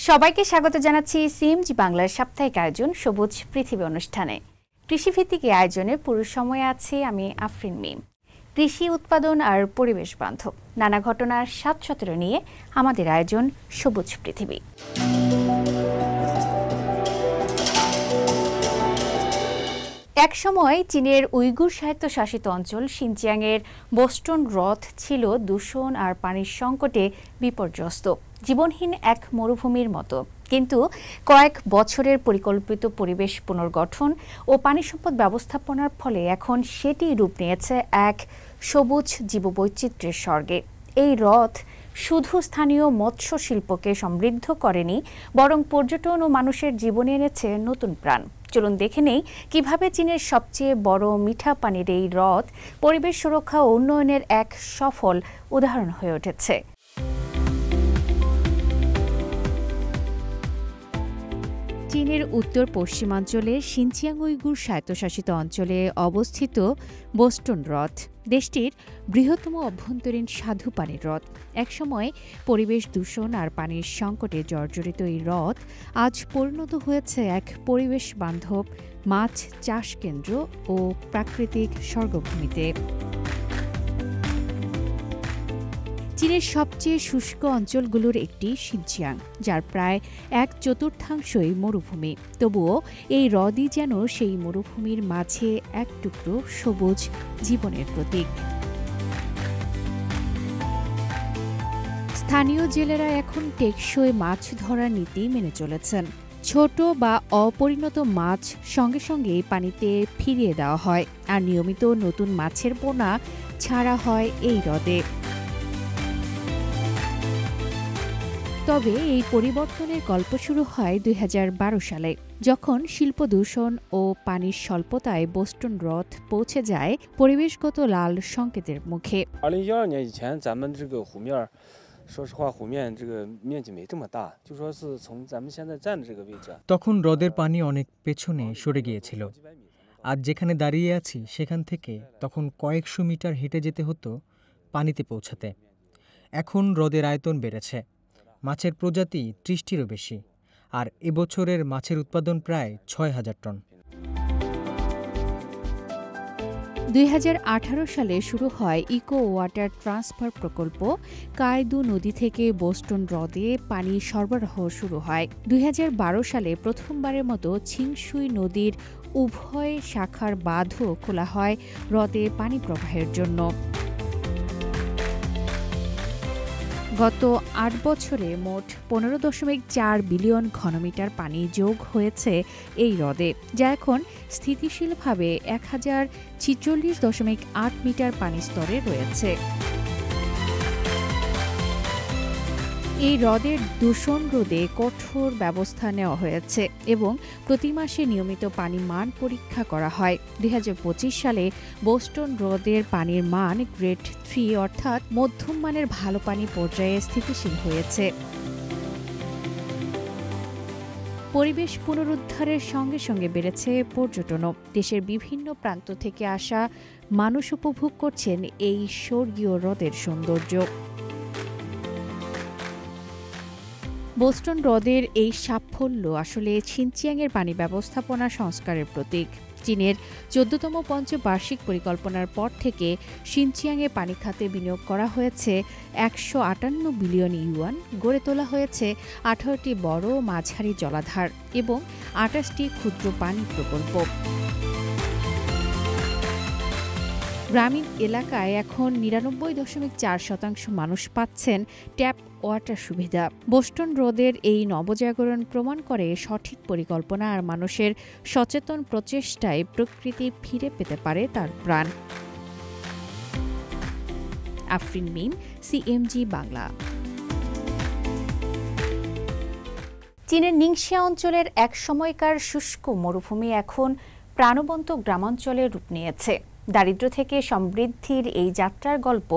সবাইকে স্বাগত জানাচ্ছি সিএমজি বাংলার সাপ্তাহিক আয়োজন সবুজ পৃথিবী অনুষ্ঠানে। কৃষিভিত্তিক এই আয়োজনে পুরো সময় আছি আমি আফরিন মিম। কৃষি উৎপাদন আর পরিবেশ বান্ধব নানা ঘটনার ৭-১৭ নিয়ে আমাদের আয়োজন সবুজ পৃথিবী। একসময় চীনের উইগুর স্বায়ত্তশাসিত অঞ্চল শিনচিয়াংয়ের বোস্টন হ্রদ ছিল দূষণ আর পানির সংকটে বিপর্যস্ত, জীবনহীন এক মরুভূমির মতো। কিন্তু কয়েক বছরের পরিকল্পিত পরিবেশ পুনর্গঠন ও পানি সম্পদ ব্যবস্থাপনার ফলে এখন সেটি রূপ নিয়েছে এক সবুজ জীববৈচিত্র্যের স্বর্গে। এই হ্রদ শুধু স্থানীয় মৎস্য শিল্পকে সমৃদ্ধ করেনি, বরং পর্যটন ও মানুষের জীবনে এনেছে নতুন প্রাণ। চলুন দেখে নেই কিভাবে চীনের সবচেয়ে বড় মিঠা পানির এই হ্রদ পরিবেশ সুরক্ষা ও উন্নয়নের এক সফল উদাহরণ হয়ে উঠেছে। চীনের উত্তর পশ্চিমাঞ্চলে শিনচিয়াং উইগুর স্বায়ত্তশাসিত অঞ্চলে অবস্থিত বোস্টন হ্রদ দেশটির বৃহত্তম অভ্যন্তরীণ স্বাদু পানির হ্রদ। একসময় পরিবেশ দূষণ আর পানির সংকটে জর্জরিত এই হ্রদ আজ পরিণত হয়েছে এক পরিবেশ বান্ধব মাছ চাষ কেন্দ্র ও প্রাকৃতিক স্বর্গভূমিতে। চীনের সবচেয়ে শুষ্ক অঞ্চলগুলোর একটি শিনচিয়াং, যার প্রায় 1/4 মরুভূমি। তবুও এই হ্রদই যেন সেই মরুভূমির মাঝে এক টুকরো সবুজ জীবনের প্রতীক। স্থানীয় জেলেরা এখন টেকসই মাছ ধরার নীতি মেনে চলেছেন। ছোট বা অপরিণত মাছ সঙ্গে সঙ্গে পানিতে ফিরিয়ে দেওয়া হয় আর নিয়মিত নতুন মাছের পোনা ছাড়া হয় এই হ্রদে। তবে এই পরিবর্তনের গল্প শুরু হয় 2012 সালে, যখন শিল্প দূষণ ও পানির স্বল্পতায় বোস্টন হ্রদ পৌঁছে যায় পরিবেশগত লাল সংকেতের মুখে। 2012年以前，咱们这个湖面，说实话，湖面这个面积没这么大，就说是从咱们现在站的这个位置。তখন হ্রদের পানি অনেক পেছনে সরে গিয়েছিল। আজ যেখানে দাঁড়িয়ে আছি সেখান থেকে তখন কয়েকশো মিটার হেঁটে যেতে হতো পানিতে পৌঁছাতে। এখন হ্রদের আয়তন বেড়েছে, মাছের প্রজাতি 30টিরও বেশি, আর এবছরের মাছের উৎপাদন প্রায় 6000 টন। 2018 সালে শুরু হয় ইকো ওয়াটার ট্রান্সফার প্রকল্প। কায়দু নদী থেকে বোস্টন হ্রদে পানি সরবরাহ শুরু হয়। 2012 সালে প্রথমবারের মতো ছিংসুই নদীর উভয় শাখার বাঁধও খোলা হয় হ্রদে পানি প্রবাহের জন্য। গত 8 বছরে মোট 15.4 বিলিয়ন ঘনমিটার পানি যোগ হয়েছে এই হ্রদে, যা এখন স্থিতিশীলভাবে 1046.8 মিটার পানি স্তরে রয়েছে। এই হ্রদের দূষণ রোধে কঠোর ব্যবস্থা নেওয়া হয়েছে এবং প্রতি মাসে নিয়মিত পানি মান পরীক্ষা করা হয়। 2025 সালে বোস্টন হ্রদের পানির মান গ্রেড 3 অর্থাৎ মধ্যম মানের ভালো পানি পর্যায়ে স্থিতিশীল হয়েছে। পরিবেশ পুনরুদ্ধারের সঙ্গে সঙ্গে বেড়েছে পর্যটনও। দেশের বিভিন্ন প্রান্ত থেকে আসা মানুষ উপভোগ করছেন এই স্বর্গীয় হ্রদের সৌন্দর্য। বোস্টন হ্রদের এই সাফল্য আসলে শিনচিয়াংয়ের পানি ব্যবস্থাপনা সংস্কারের প্রতীক। চীনের 14তম পঞ্চবার্ষিক পরিকল্পনার পর থেকে শিনচিয়াংয়ে পানি খাতে বিনিয়োগ করা হয়েছে 158 বিলিয়ন ইউয়ান, গড়ে তোলা হয়েছে 18টি বড় মাঝারি জলাধার এবং 28টি ক্ষুদ্র পানি প্রকল্প। গ্রামীণ এলাকায় এখন 99.4% মানুষ পাচ্ছেন ট্যাপ ওয়াটার সুবিধা। বোস্টন হ্রদের এই নবজাগরণ প্রমাণ করে সঠিক পরিকল্পনা আর মানুষের সচেতন প্রচেষ্টায় প্রকৃতি ফিরে পেতে পারে তার প্রাণ। আফরিন মিম, সিএমজি বাংলা। চীনের নিংশিয়া অঞ্চলের এক সময়কার শুষ্ক মরুভূমি এখন প্রাণবন্ত গ্রামাঞ্চলে রূপ নিয়েছে। দারিদ্র্য থেকে সমৃদ্ধির এই যাত্রার গল্প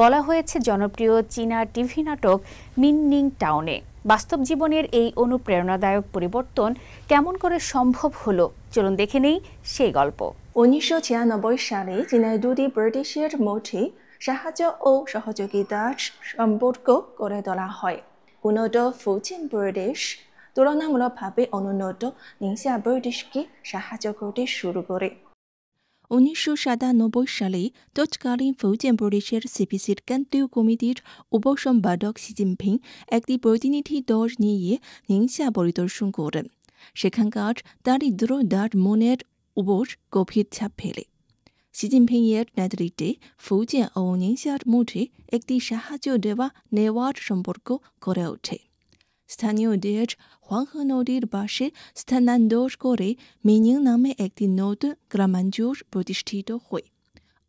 বলা হয়েছে জনপ্রিয় চীনা টিভি নাটক মিননিং টাউনে। বাস্তব জীবনের এই অনুপ্রেরণাদায়ক পরিবর্তন কেমন করে সম্ভব হলো, চলুন দেখে নেই সেই গল্প। 1996 সালে চীনের দুটি ব্রিটিশের মধ্যে সাহায্য ও সহযোগিতার সম্পর্ক গড়ে তোলা হয়। উন্নত ফুজিয়ান প্রদেশ তুলনামূলকভাবে অনুন্নত নিংসা প্রদেশকে সাহায্য করতে শুরু করে। 1997 সালে তৎকালীন ফুজিয়ান প্রদেশের সিপিসির কেন্দ্রীয় কমিটির উপসম্পাদক শি জিনপিং একটি প্রতিনিধি দল নিয়ে নিংসা পরিদর্শন করেন। সেখানকার দারিদ্র্য মনের উপর গভীর ছাপ ফেলে। শি জিনপিংয়ের নেতৃত্বে ফুজিয়ান ও নিংসার মধ্যে একটি সাহায্য দেওয়া নেওয়ার সম্পর্ক গড়ে ওঠে। স্থানীয়দের হোয়াংহে নদীর পাশে স্থানান্তর করে মিনিং নামে একটি নতুন গ্রামাঞ্চল প্রতিষ্ঠিত হয়।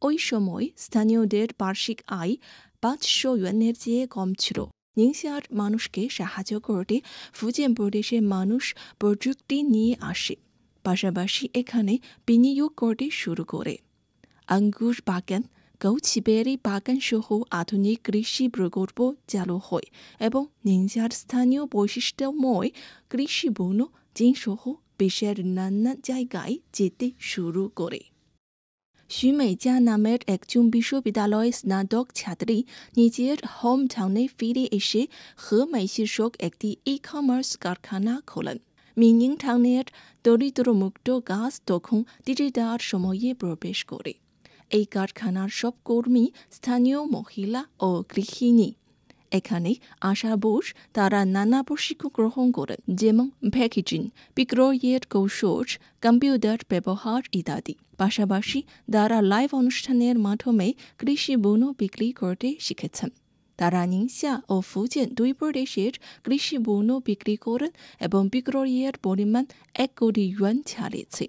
ওই সময় স্থানীয়দের বার্ষিক আয় 500 ইউয়ানের চেয়ে কম ছিল। নিংসার মানুষকে সাহায্য করতে ফুজিয়ান প্রদেশের মানুষ প্রযুক্তি নিয়ে আসে, পাশাপাশি এখানে বিনিয়োগ করতে শুরু করে। আঙ্গুর বাগান, গৌছিবেরি বাগান সহ আধুনিক কৃষি প্রকল্প চালু হয় এবং নিংসার স্থানীয় বৈশিষ্ট্যময় কৃষি বন জিনসহ বিশ্বের নানা জায়গায় যেতে শুরু করে। শু মেইজিয়া নামের একজন বিশ্ববিদ্যালয় স্নাতক ছাত্রী নিজের হোম টাউনে ফিরে এসে হেমেই শীর্ষক একটি ই-কমার্স কারখানা খোলেন। মিনিং টাউনের দরিদ্রমুক্ত গাছ তখন ডিজিটাল সময়ে প্রবেশ করে। এই কারখানার সব কর্মী স্থানীয় মহিলা ও গৃহিণী। এখানে আসার বস তারা নানা প্রশিক্ষণ গ্রহণ করেন, যেমন প্যাকেজিং, বিক্রয়ের কৌশল, কম্পিউটার ব্যবহার ইত্যাদি। পাশাপাশি তারা লাইভ অনুষ্ঠানের মাধ্যমে কৃষি পণ্য বিক্রি করতে শিখেছেন। তারা নিংসা ও ফুজিয়ান দুই প্রদেশের কৃষি পণ্য বিক্রি করেন এবং বিক্রয়ের পরিমাণ 1 কোটি ইউয়ান ছাড়িয়েছে।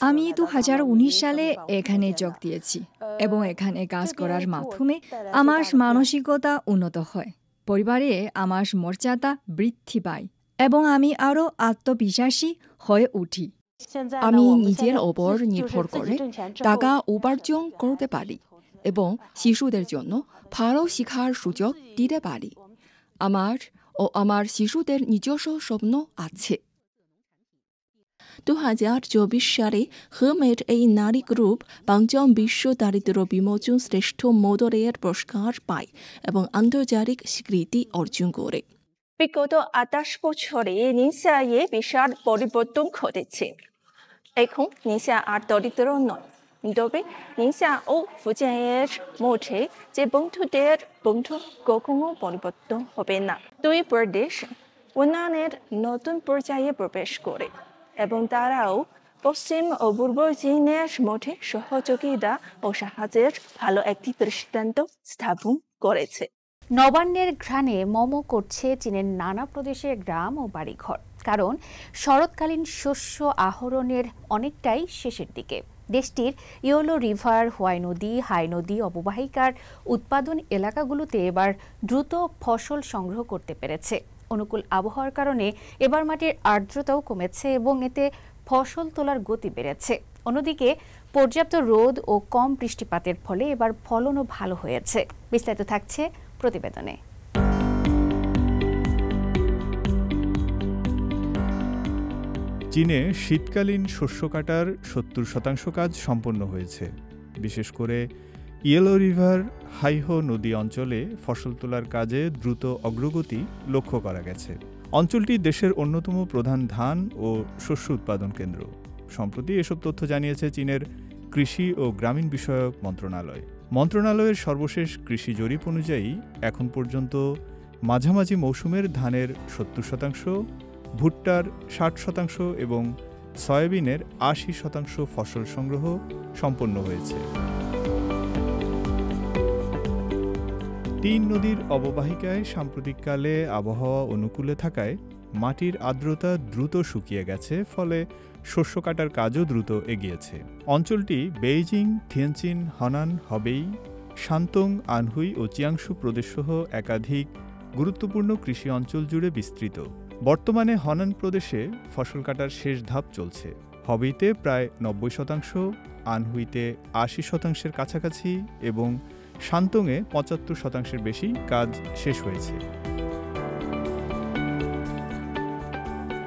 আমি 2019 সালে এখানে যোগ দিয়েছি এবং এখানে কাজ করার মাধ্যমে আমার মানসিকতা উন্নত হয়, পরিবারে আমার মর্যাদা বৃদ্ধি পায় এবং আমি আরও আত্মবিশ্বাসী হয়ে উঠি। আমি নিজের ওপর নির্ভর করে টাকা উপার্জন করতে পারি এবং শিশুদের জন্য ভালো শিক্ষার সুযোগ দিতে পারি। আমার শিশুদের নিজস্ব স্বপ্ন আছে। 2024 সালে হেমের এই নারী গ্রুপ 5জন বিশ্ব দারিদ্র্য বিমোচন শ্রেষ্ঠ মডেলের পুরস্কার পায় এবং আন্তর্জাতিক স্বীকৃতি অর্জন করে। বিগত 28 বছরে নিংসায়ে বিশাল পরিবর্তন ঘটেছে। এখন নিংসা আর দরিদ্র নয়, তবে নিংসা ও ফুজিয়ানের মধ্যে যে বন্ধুদের বন্ধু কখনো পরিবর্তন হবে না। দুই প্রদেশ উন্নয়নের নতুন পর্যায়ে প্রবেশ করে এবং তারাও পশ্চিম ও পূর্ব চীনের মধ্যে সহযোগিতা ও সাহায্যের ভালো একটি দৃষ্টান্ত স্থাপন করেছে। নবান্নের ঘ্রাণে মমো করছে চীনের নানা প্রদেশের গ্রাম ও বাড়িঘর, কারণ শরৎকালীন শস্য আহরণের অনেকটাই শেষের দিকে। দেশটির ইয়েলো রিভার, হোয়াই নদী, হাই নদী অববাহিকার উৎপাদন এলাকাগুলোতে এবার দ্রুত ফসল সংগ্রহ করতে পেরেছে। অনুকূল আবহাওয়ার কারণে এবার মাটির আর্দ্রতাও কমেছে এবং এতে ফসল তোলার গতি বেড়েছে। অন্যদিকে পর্যাপ্ত রোদ ও কম বৃষ্টিপাতের ফলে এবার ফলনও ভালো হয়েছে। বিস্তারিত থাকছে প্রতিবেদনে। চীনে শীতকালীন শস্য কাটার 70% কাজ সম্পন্ন হয়েছে। বিশেষ করে ইয়েলো রিভার, হাইহো নদী অঞ্চলে ফসল তোলার কাজে দ্রুত অগ্রগতি লক্ষ্য করা গেছে। অঞ্চলটি দেশের অন্যতম প্রধান ধান ও শস্য উৎপাদন কেন্দ্র। সম্প্রতি এসব তথ্য জানিয়েছে চীনের কৃষি ও গ্রামীণ বিষয়ক মন্ত্রণালয়। মন্ত্রণালয়ের সর্বশেষ কৃষি জরিপ অনুযায়ী এখন পর্যন্ত মাঝামাঝি মৌসুমের ধানের 70%, ভুট্টার 60% এবং সয়াবিনের 80% ফসল সংগ্রহ সম্পন্ন হয়েছে। তিন নদীর অববাহিকায় সাম্প্রতিককালে আবহাওয়া অনুকূলে থাকায় মাটির আর্দ্রতা দ্রুত শুকিয়ে গেছে, ফলে শস্য কাটার কাজও দ্রুত এগিয়েছে। অঞ্চলটি বেইজিং, থিয়েনচিন, হনান, হবেই, শান্তং, আনহুই ও চিয়াংশু প্রদেশসহ একাধিক গুরুত্বপূর্ণ কৃষি অঞ্চল জুড়ে বিস্তৃত। বর্তমানে হনান প্রদেশে ফসল কাটার শেষ ধাপ চলছে। হবেইতে প্রায় 90%, আনহুইতে 80%-এর কাছাকাছি এবং শান্তংয়ে 75%-এর বেশি কাজ শেষ হয়েছে।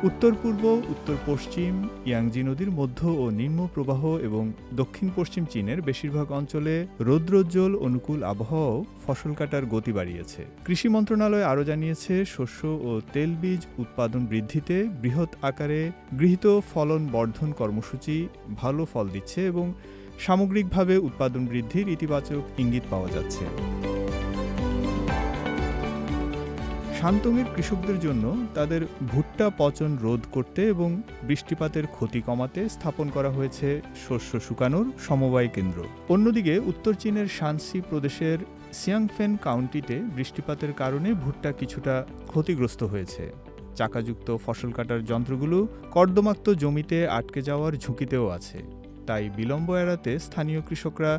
উত্তর পূর্ব, উত্তর পশ্চিম ইয়াংজি নদীর মধ্য ও নিম্ন প্রবাহ এবং দক্ষিণ পশ্চিম চীনের বেশিরভাগ অঞ্চলে রৌদ্রোজ্জ্বল অনুকূল আবহাওয়াও ফসল কাটার গতি বাড়িয়েছে। কৃষি মন্ত্রণালয় আরও জানিয়েছে, শস্য ও তেলবীজ উৎপাদন বৃদ্ধিতে বৃহৎ আকারে গৃহীত ফলন বর্ধন কর্মসূচি ভালো ফল দিচ্ছে এবং সামগ্রিকভাবে উৎপাদন বৃদ্ধির ইতিবাচক ইঙ্গিত পাওয়া যাচ্ছে। শান্তংয়ের কৃষকদের জন্য তাদের ভুট্টা পচন রোধ করতে এবং বৃষ্টিপাতের ক্ষতি কমাতে স্থাপন করা হয়েছে শস্য শুকানোর সমবায় কেন্দ্র। অন্যদিকে উত্তর চীনের শানসি প্রদেশের সিয়াংফেন কাউন্টিতে বৃষ্টিপাতের কারণে ভুট্টা কিছুটা ক্ষতিগ্রস্ত হয়েছে। চাকাযুক্ত ফসল কাটার যন্ত্রগুলো কর্দমাক্ত জমিতে আটকে যাওয়ার ঝুঁকিতেও আছে। তাই বিলম্ব এড়াতে স্থানীয় কৃষকরা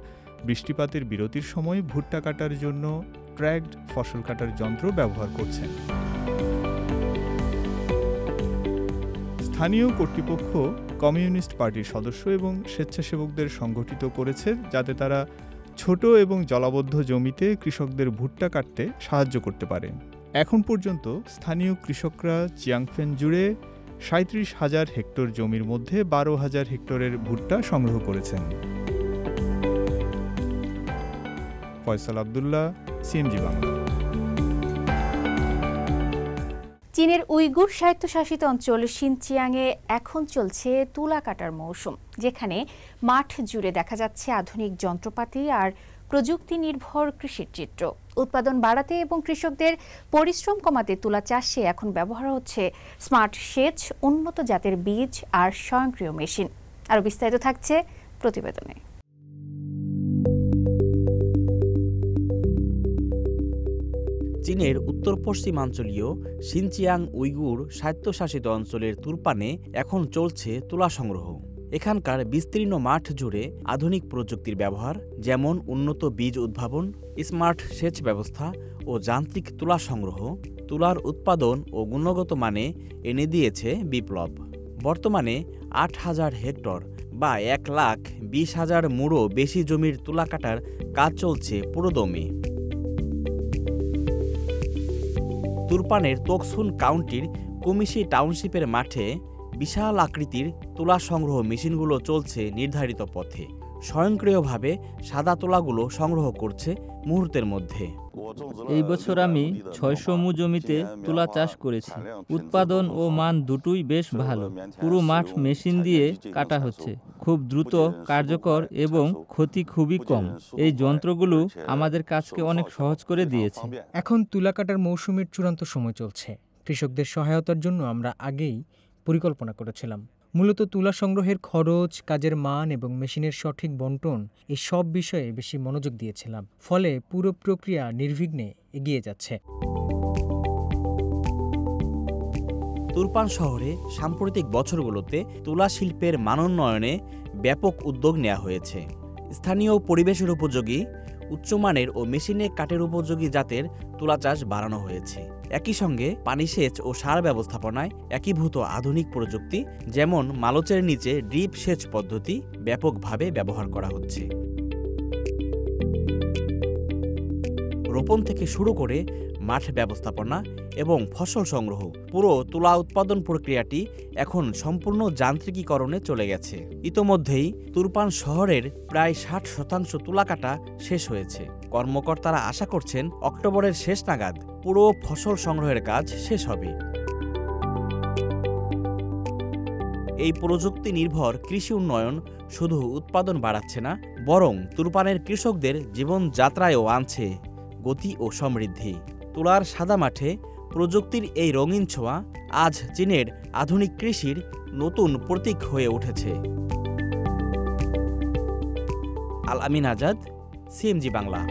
বৃষ্টিপাতের বিরতির সময় ভুট্টা কাটার জন্য ট্র্যাকড ফসল কাটার যন্ত্র ব্যবহার করছেন। স্থানীয় কর্তৃপক্ষ কমিউনিস্ট পার্টির সদস্য এবং স্বেচ্ছাসেবকদের সংগঠিত করেছে যাতে তারা ছোট এবং জলাবদ্ধ জমিতে কৃষকদের ভুট্টা কাটতে সাহায্য করতে পারে। এখন পর্যন্ত স্থানীয় কৃষকরা চিয়াংফেন জুড়ে ৩৭,০০০ হেক্টর জমির মধ্যে ১২,০০০ হেক্টরের ভুট্টা সংগ্রহ করেছেন। ফয়সাল আব্দুল্লাহ, সিএমজি বাংলা। চীনের উইগুর স্বায়ত্তশাসিত অঞ্চল শিনচিয়াংয়ে এখন চলছে তুলা কাটার মৌসুম, যেখানে মাঠ জুড়ে দেখা যাচ্ছে আধুনিক যন্ত্রপাতি আর প্রযুক্তি নির্ভর কৃষির চিত্র। উৎপাদন বাড়াতে এবং কৃষকদের পরিশ্রম কমাতে তুলা চাষে এখন ব্যবহার হচ্ছে স্মার্ট সেচ, উন্নত জাতের বীজ আর স্বয়ংক্রিয় মেশিন। আরও বিস্তারিত থাকছে প্রতিবেদনে। চীনের উত্তর পশ্চিমাঞ্চলীয় শিনচিয়াং উইগুর স্বায়ত্তশাসিত অঞ্চলের তুরপানে এখন চলছে তুলা সংগ্রহ। এখানকার বিস্তীর্ণ মাঠ জুড়ে আধুনিক প্রযুক্তির ব্যবহার, যেমন উন্নত বীজ উদ্ভাবন, স্মার্ট সেচ ব্যবস্থা ও যান্ত্রিক তুলা সংগ্রহ, তুলার উৎপাদন ও গুণগত মানে এনে দিয়েছে বিপ্লব। বর্তমানে ৮,০০০ হেক্টর বা ১,২০,০০০ মুড়ো বেশি জমির তুলা কাটার কাজ চলছে পুরোদমে। তুরপানের তোকসুন কাউন্টির কুমিশি টাউনশিপের মাঠে বিশাল আকৃতির তুলা সংগ্রহ মেশিনগুলো চলছে নির্ধারিত পথে। স্বয়ংক্রিয়ভাবে সাদা তুলাগুলো সংগ্রহ করছে মুহূর্তের মধ্যে। এই বছর আমি ৬০০ মু জমিতে তুলা চাষ করেছি। উৎপাদন ও মান দুটোই বেশ ভালো। পুরো মাঠ মেশিন দিয়ে কাটা হচ্ছে, খুব দ্রুত, কার্যকর এবং ক্ষতি খুবই কম। এই যন্ত্রগুলো আমাদের কাজকে অনেক সহজ করে দিয়েছে। এখন তুলা কাটার মৌসুমের চূড়ান্ত সময় চলছে। কৃষকদের সহায়তার জন্য আমরা আগেই পরিকল্পনা করেছিলাম। মূলত তুলা সংগ্রহের খরচ, কাজের মান এবং মেশিনের সঠিক বন্টন, এই সব বিষয়ে বেশি মনোযোগ দিয়েছিলাম। ফলে পুরো প্রক্রিয়া নির্বিঘ্নে এগিয়ে যাচ্ছে। তুরপান শহরে সাম্প্রতিক বছরগুলোতে তুলা শিল্পের মানোন্নয়নে ব্যাপক উদ্যোগ নেওয়া হয়েছে। স্থানীয় পরিবেশের উপযোগী, উচ্চমানের ও মেশিনে কাটের উপযোগী জাতের তুলা চাষ বাড়ানো হয়েছে। একই সঙ্গে পানি সেচ ও সার ব্যবস্থাপনায় একীভূত আধুনিক প্রযুক্তি, যেমন মালচের নিচে ড্রিপ সেচ পদ্ধতি ব্যাপকভাবে ব্যবহার করা হচ্ছে। রোপণ থেকে শুরু করে মাঠ ব্যবস্থাপনা এবং ফসল সংগ্রহ, পুরো তুলা উৎপাদন প্রক্রিয়াটি এখন সম্পূর্ণ যান্ত্রিকীকরণে চলে গেছে। ইতোমধ্যেই তুরপান শহরের প্রায় ৬০% তুলা কাটা শেষ হয়েছে। কর্মকর্তারা আশা করছেন অক্টোবরের শেষ নাগাদ পুরো ফসল সংগ্রহের কাজ শেষ হবে। এই প্রযুক্তি নির্ভর কৃষি উন্নয়ন শুধু উৎপাদন বাড়াচ্ছে না, বরং তুরপানের কৃষকদের জীবনযাত্রায়ও আনছে গতি ও সমৃদ্ধি। তুলার সাদা মাঠে প্রযুক্তির এই রঙিন ছোঁয়া আজ চীনের আধুনিক কৃষির নতুন প্রতীক হয়ে উঠেছে। আল আমিন আজাদ, সিএমজি বাংলা।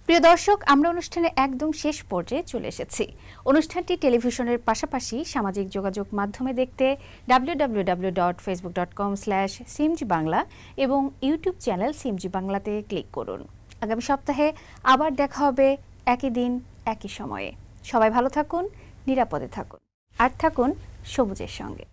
প্রিয় দর্শক, আমরা অনুষ্ঠানে একদম শেষ পর্যায়ে চলে এসেছি। অনুষ্ঠানটি টেলিভিশনের পাশাপাশি সামাজিক যোগাযোগ মাধ্যমে দেখতে www.facebook.com/cmgbangla এবং ইউটিউব চ্যানেল সিএমজি বাংলাতে ক্লিক করুন। আগামী সপ্তাহে আবার দেখা হবে একই দিন একই সময়ে। সবাই ভালো থাকুন, নিরাপদে থাকুন আর থাকুন সবুজের সঙ্গে।